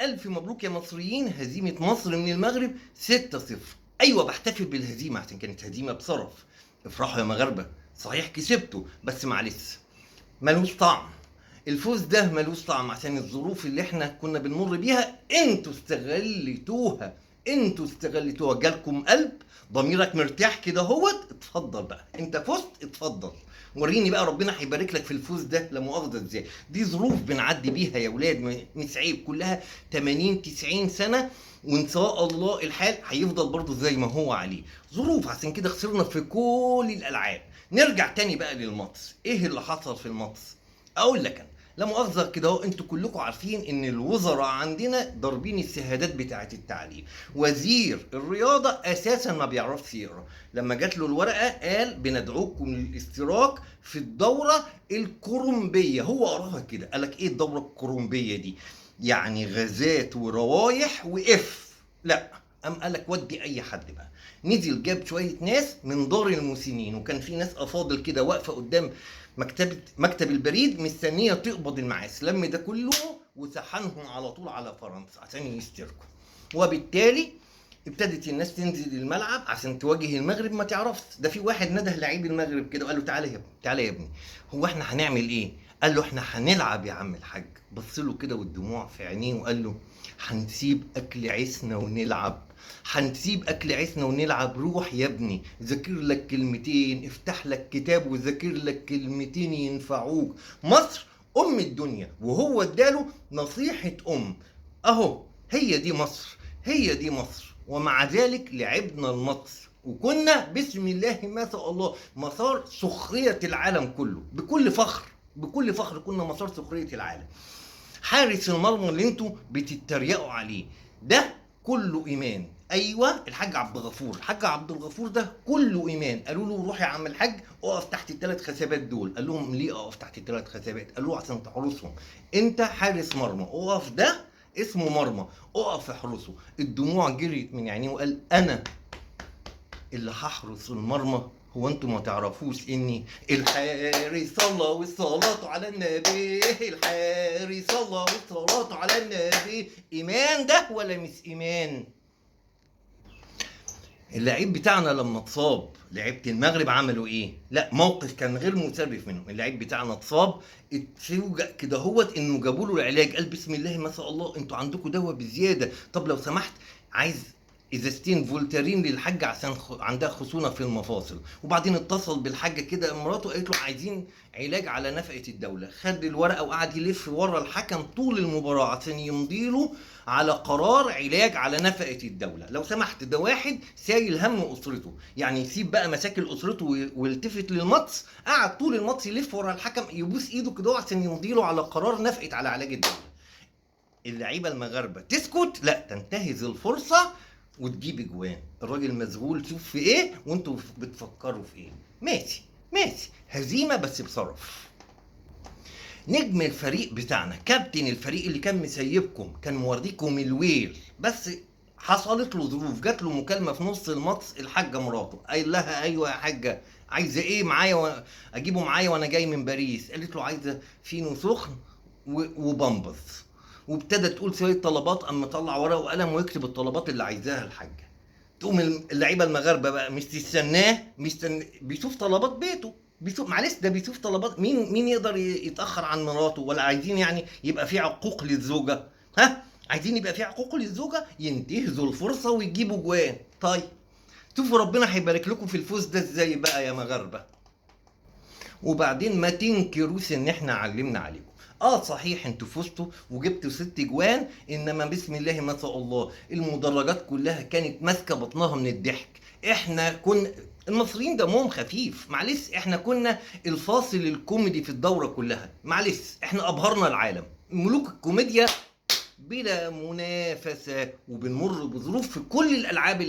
ألف مبروك يا مصريين، هزيمة مصر من المغرب 6-0. أيوة بحتفل بالهزيمة عشان كانت هزيمة بصرف. افرحوا يا مغاربة، صحيح كسبتوا بس معلش ملوش طعم. الفوز ده ملوش طعم عشان الظروف اللي احنا كنا بنمر بيها انتوا استغلتوها. جالكم قلب، ضميرك مرتاح كده هوت. اتفضل بقى، انت فزت، اتفضل وريني بقى ربنا هيبارك لك في الفوز ده. لا مؤاخذه ازاي، دي ظروف بنعدي بيها يا ولاد، مش عيب، كلها 80 90 سنه وان شاء الله الحال هيفضل برضو زي ما هو عليه. ظروف، عشان كده خسرنا في كل الالعاب. نرجع تاني بقى للماتش. ايه اللي حصل في الماتش؟ اقول لك انا، لا مؤاخذه كده اهو، انتوا كلكم عارفين ان الوزراء عندنا ضاربين الشهادات بتاعه التعليم. وزير الرياضه اساسا ما بيعرفش يقرا. لما جات له الورقه قال بندعوكم للاشتراك في الدوره الكولومبيه. هو قراها كده، قال لك ايه الدوره الكولومبيه دي؟ يعني غازات وروايح واف. لا، قام قال لك ودي اي حد بقى. نزل جاب شويه ناس من دار المسنين، وكان في ناس افاضل كده واقفه قدام مكتب البريد مستنيه تقبض المعاش. لم ده كله وسحنهم على طول على فرنسا عشان يشتركوا. وبالتالي ابتدت الناس تنزل الملعب عشان تواجه المغرب. ما تعرفش ده في واحد نده لعيب المغرب كده وقال له تعالى يا ابني، تعالى يا ابني، هو احنا هنعمل ايه؟ قال له احنا هنلعب يا عم الحاج. بص له كده والدموع في عينيه وقال له هنسيب اكل عيسنا ونلعب؟ هنسيب اكل عيسنا ونلعب؟ روح يا ابني ذاكر لك كلمتين، افتح لك كتاب وذاكر لك كلمتين ينفعوك. مصر ام الدنيا، وهو اداله نصيحة ام. اهو هي دي مصر، هي دي مصر. ومع ذلك لعبنا الماتش وكنا بسم الله ما شاء الله مسار سخرية العالم كله. بكل فخر، بكل فخر كنا مسار سخرية العالم. حارس المرمى اللي انتوا بتتريقوا عليه ده كله ايمان. ايوه الحاج عبد الغفور، الحاج عبد الغفور ده كله ايمان. قالوا له روح يا عم الحاج اقف تحت الثلاث خشبات دول. قال لهم ليه اقف تحت الثلاث خشبات؟ قالوا له عشان تحرسهم، انت حارس مرمى، اقف، ده اسمه مرمى، اقف احرسه. الدموع جريت من عينيه وقال انا اللي هحرس المرمى؟ هو انتوا ما تعرفوش اني الحارس صلى والصلاة على النبي، الحارس صلى والصلاة على النبي. ايمان ده ولا مش ايمان؟ اللعيب بتاعنا لما اتصاب، لعيبه المغرب عملوا ايه؟ لا موقف كان غير مشرف منهم. اللعيب بتاعنا اتصاب، اتفوجئ كده هوت انه جابوا له العلاج. قال بسم الله ما شاء الله انتوا عندكم دواء بزياده، طب لو سمحت عايز ازازتين فولتارين للحاجه عشان عندها خشونه في المفاصل. وبعدين اتصل بالحاجه كده مراته قالت له عايزين علاج على نفقه الدوله. خد الورقه وقعد يلف ورا الحكم طول المباراه عشان يمضي له على قرار علاج على نفقه الدوله. لو سمحت ده واحد شايل هم اسرته، يعني يسيب بقى مشاكل اسرته ويلتفت للماتش. قعد طول الماتش يلف ورا الحكم يبوس ايده كده عشان يمضي له على قرار نفقه على علاج الدوله. اللعيبه المغاربه تسكت؟ لا، تنتهز الفرصه وتجيب اجوان. الراجل مشغول شوف في ايه وانتوا بتفكروا في ايه. ماشي ماشي، هزيمه بس بصرف. نجم الفريق بتاعنا، كابتن الفريق اللي كان مسيبكم، كان موريكم الويل، بس حصلت له ظروف. جات له مكالمه في نص الماتش، الحاجه مراته قايل لها ايوه يا حاجه عايزه ايه معايا اجيبه معايا وانا جاي من باريس؟ قالت له عايزه فينو سخن وبامبس. وابتدت تقول شويه طلبات، اما طلع ورقه وقلم ويكتب الطلبات اللي عايزاها الحاجه. تقوم اللعيبه المغاربه بقى مش تستناه، بيشوف طلبات بيته، بيشوف، معلش ده بيشوف طلبات مين يقدر يتاخر عن مراته؟ ولا عايزين يعني يبقى في عقوق للزوجه؟ ها، عايزين يبقى في عقوق للزوجه، ينتهزوا الفرصه ويجيبوا جوان. طيب شوفوا ربنا هيبارك لكم في الفوز ده ازاي بقى يا مغاربه. وبعدين ما تنكروش ان احنا علمنا عليكم. صحيح انتوا فزتوا وجبتوا 6 جوان، انما بسم الله ما شاء الله المدرجات كلها كانت ماسكه بطنها من الضحك. احنا كنا المصريين دمهم خفيف، معلش احنا كنا الفاصل الكوميدي في الدوره كلها. معلش احنا ابهرنا العالم، ملوك الكوميديا بلا منافسه. وبنمر بظروف في كل الالعاب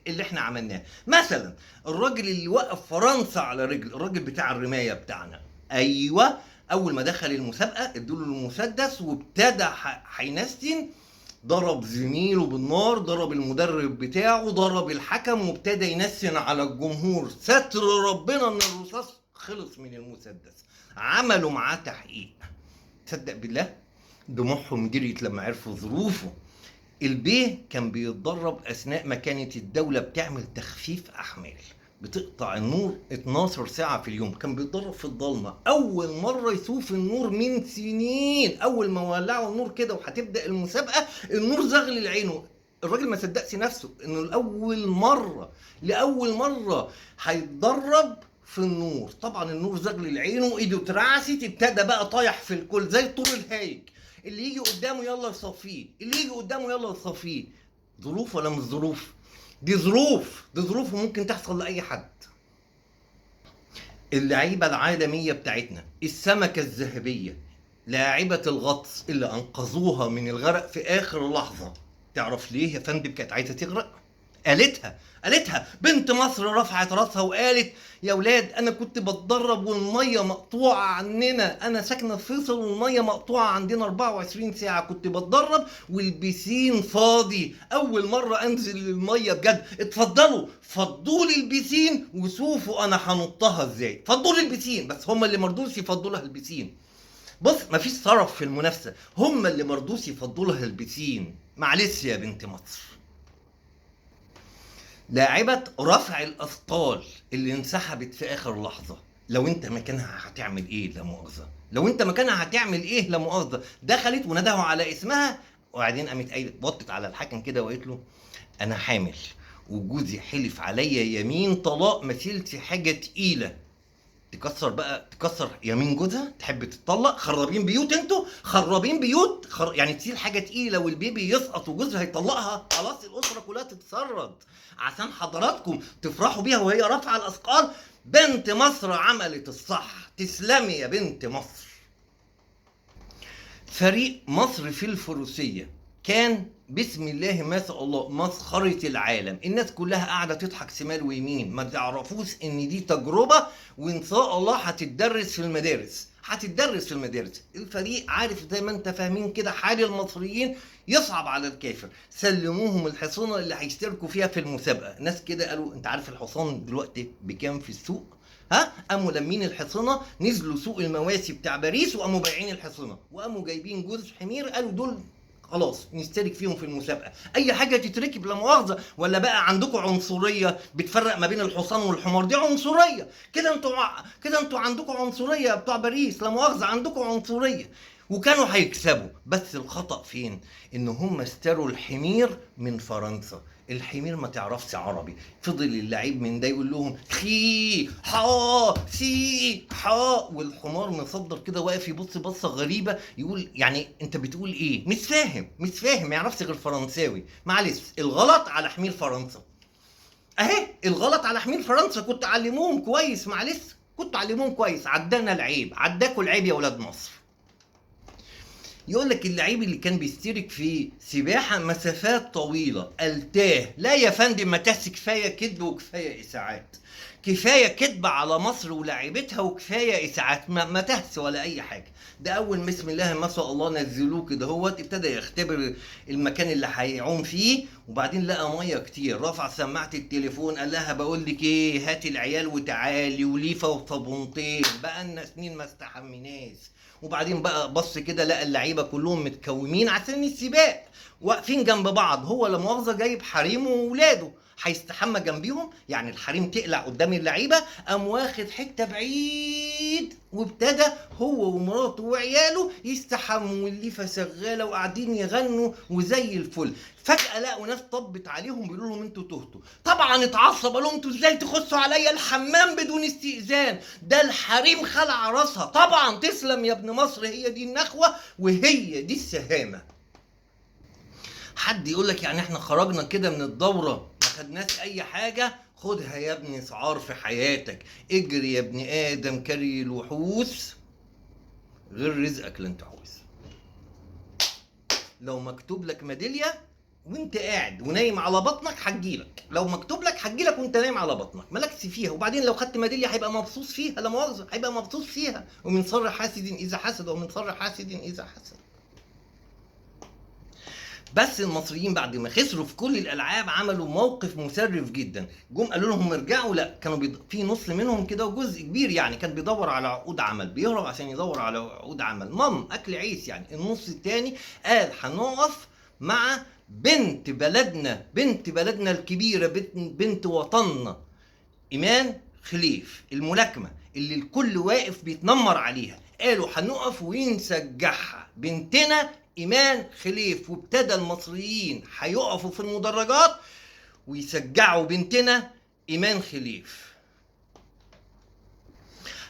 اللي احنا عملناها. مثلا الراجل اللي وقف فرنسا على رجل، الراجل بتاع الرمايه بتاعنا، ايوه اول ما دخل المسابقه ادوا له المسدس وابتدى هينسن، ضرب زميله بالنار، ضرب المدرب بتاعه، ضرب الحكم، وابتدى ينسن على الجمهور. ستر ربنا ان الرصاص خلص من المسدس. عملوا معاه تحقيق، تصدق بالله دموعهم جريت لما عرفوا ظروفه. البيه كان بيتدرب أثناء ما كانت الدولة بتعمل تخفيف أحمال، بتقطع النور 12 ساعة في اليوم. كان بيتدرب في الضلمة، أول مرة يشوف النور من سنين. أول ما ولعوا النور كده وهتبدأ المسابقة، النور زغل عينه. الراجل ما صدقش نفسه إنه لأول مرة هيتدرب في النور. طبعا النور زغل عينه، ايده اترعست، ابتدى بقى طايح في الكل زي الطور الهايج. اللي يجي قدامه يلا يصفيه، اللي يجي قدامه يلا يصفيه. ظروف ولا مش ظروف؟ دي ظروف وممكن تحصل لأي حد. اللعيبة العالمية بتاعتنا، السمكة الذهبية، لاعبة الغطس اللي أنقذوها من الغرق في آخر لحظة. تعرف ليه يا فندم كانت عايزة تغرق؟ قالتها بنت مصر رفعت راسها وقالت: يا ولاد انا كنت بتدرب والميه مقطوعه عننا، انا ساكنه في فيصل والميه مقطوعه عندنا 24 ساعه، كنت بتدرب والبيسين فاضي، اول مره انزل الميه بجد. اتفضلوا فضوا لي البيسين وشوفوا انا هنطها ازاي. فضوا لي البيسين، بس هم اللي مرضوش يفضوا لها البيسين. بص، مفيش صرف في المنافسه، هم اللي مرضوش يفضوا لها البيسين. معلش يا بنت مصر. لاعبة رفع الأثقال اللي انسحبت في آخر لحظة، لو أنت مكانها هتعمل إيه لا مؤاخذة؟ دخلت وندهوا على اسمها، وبعدين قامت قايلة، بطت على الحكم كده وقالت له: أنا حامل وجوزي حلف عليا يمين طلاق ما شيلش حاجة تقيلة. تكسر يمين جوزها؟ تحب تتطلق؟ خرابين بيوت انتوا، يعني تشيل حاجه تقيله والبيبي يسقط وجوزها هيطلقها؟ خلاص الاسره كلها تتسرد عشان حضراتكم تفرحوا بيها وهي رافعه الاثقال. بنت مصر عملت الصح، تسلمي يا بنت مصر. فريق مصر في الفروسيه كان بسم الله ما شاء الله مسخرة العالم. الناس كلها قاعدة تضحك شمال ويمين، ما تعرفوش ان دي تجربة وان شاء الله هتتدرس في المدارس. الفريق عارف زي ما انت فاهمين كده حال المصريين يصعب على الكافر. سلموهم الحصانة اللي هيشتركوا فيها في المسابقة. ناس كده قالوا: انت عارف الحصان دلوقتي بكام في السوق؟ قاموا لمين الحصانة، نزلوا سوق المواسي بتاع باريس وقاموا بايعين الحصانة، وقاموا جايبين جوز حمير، قالوا دول خلاص نشترك فيهم في المسابقه. اي حاجه تتركب لا مؤاخذه. ولا بقى عندكم عنصريه بتفرق ما بين الحصان والحمار؟ دي عنصريه كده انتوا عندكم عنصريه بتوع باريس، لا مؤاخذه عندكم عنصريه. وكانوا هيكسبوا، بس الخطأ فين؟ ان هم اشتروا الحمير من فرنسا. الحمير ما تعرفش عربي، فضل اللعيب من ده يقول لهم خي حا سي حا، والحمار مصدر كده واقف يبص بصه غريبه يقول يعني انت بتقول ايه؟ مش فاهم ما يعرفش غير فرنساوي. معلش، الغلط على حمير فرنسا اهي، الغلط على حمير فرنسا. كنت علموهم كويس، عدانا العيب، عداكوا العيب يا ولاد مصر. يقول لك اللعيب اللي كان بيشترك في سباحه مسافات طويله التاه. لا يا فندم، ما تهش، كفايه كذب وكفايه اشاعات، كفايه كذب على مصر ولاعيبتها وكفايه اشاعات، ما تهش ولا اي حاجه. ده اول بسم الله ما شاء الله نزلوه كده هوت، ابتدى يختبر المكان اللي هيعوم فيه، وبعدين لقى ميه كتير، رفع سماعه التليفون قال لها: بقول لك ايه، هاتي العيال وتعالي وليفه وصابونتين، بقى لنا سنين ما استحميناش. وبعدين بقى بص كده لقى اللعيبه كلهم متكومين عشان السباق، واقفين جنب بعض. هو لا مؤاخذه جايب حريمه وولاده، هيستحمى جنبيهم؟ يعني الحريم تقلع قدام اللعيبه؟ قام واخد حته بعيد وابتدى هو ومراته وعياله يستحموا، والليفه شغاله وقاعدين يغنوا وزي الفل. فجاه لقوا ناس طبت عليهم بيقولوا لهم: انتوا تهتوا. طبعا اتعصب، قال لهم: انتوا ازاي تخشوا عليا الحمام بدون استئذان؟ ده الحريم خلع راسها. طبعا تسلم يا ابن مصر، هي دي النخوه وهي دي السهامه. حد يقول لك يعني احنا خرجنا كده من الدوره ما خدناش اي حاجه؟ خدها يا ابني شعار في حياتك. اجري يا ابن ادم كري الوحوش، غير رزقك لن تحوس. لو مكتوب لك ميداليه وانت قاعد ونايم على بطنك هتجيلك، لو مكتوب لك هتجيلك وانت نايم على بطنك، مالكش فيها. وبعدين لو خدت ميداليه هيبقى مبسوط فيها، لا مؤاخذه هيبقى مبسوط فيها. ومن شر حاسد اذا حسد، ومن شر حاسد اذا حسد. بس المصريين بعد ما خسروا في كل الالعاب عملوا موقف مسرف جدا. جم قالوا لهم ارجعوا، لا كانوا في نص منهم كده وجزء كبير يعني كان بيدور على عقود عمل، بيهرب عشان يدور على عقود عمل، اكل عيش يعني. النص التاني قال هنقف مع بنت بلدنا الكبيره، بنت وطننا، ايمان خليف، الملاكمه اللي الكل واقف بيتنمر عليها. قالوا هنقف ونسجعها بنتنا ايمان خليف، وابتدى المصريين هيقفوا في المدرجات ويسجعوا بنتنا ايمان خليف.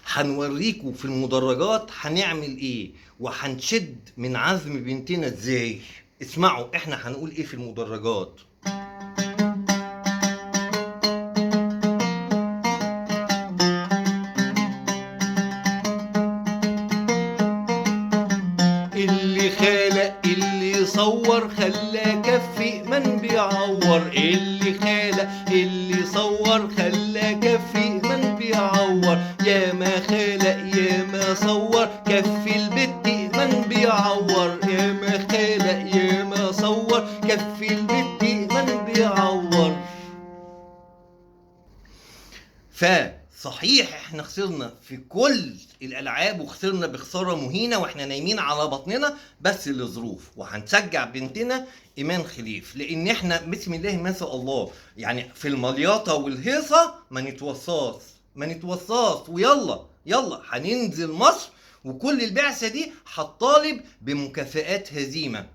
هنوريكم في المدرجات هنعمل ايه وهنشد من عزم بنتنا ازاي. اسمعوا احنا هنقول ايه في المدرجات. اللي خلق اللي صور خلى كفي من بيعور، اللي خلق اللي صور خلى كفي من بيعور، يا ما خلق يا ما صور كفي البت من بيعور، يا ما خلق يا ما صور كفي البت من بيعور. فصحيح احنا خسرنا في كل الالعاب وخسرنا بخساره مهينه واحنا نايمين على بطننا، بس لظروف، وهنشجع بنتنا ايمان خليف لان احنا بسم الله ما شاء الله يعني في الملياطه والهيصه ما نتوصاص ويلا هننزل مصر، وكل البعثه دي هتطالب بمكافآت هزيمه.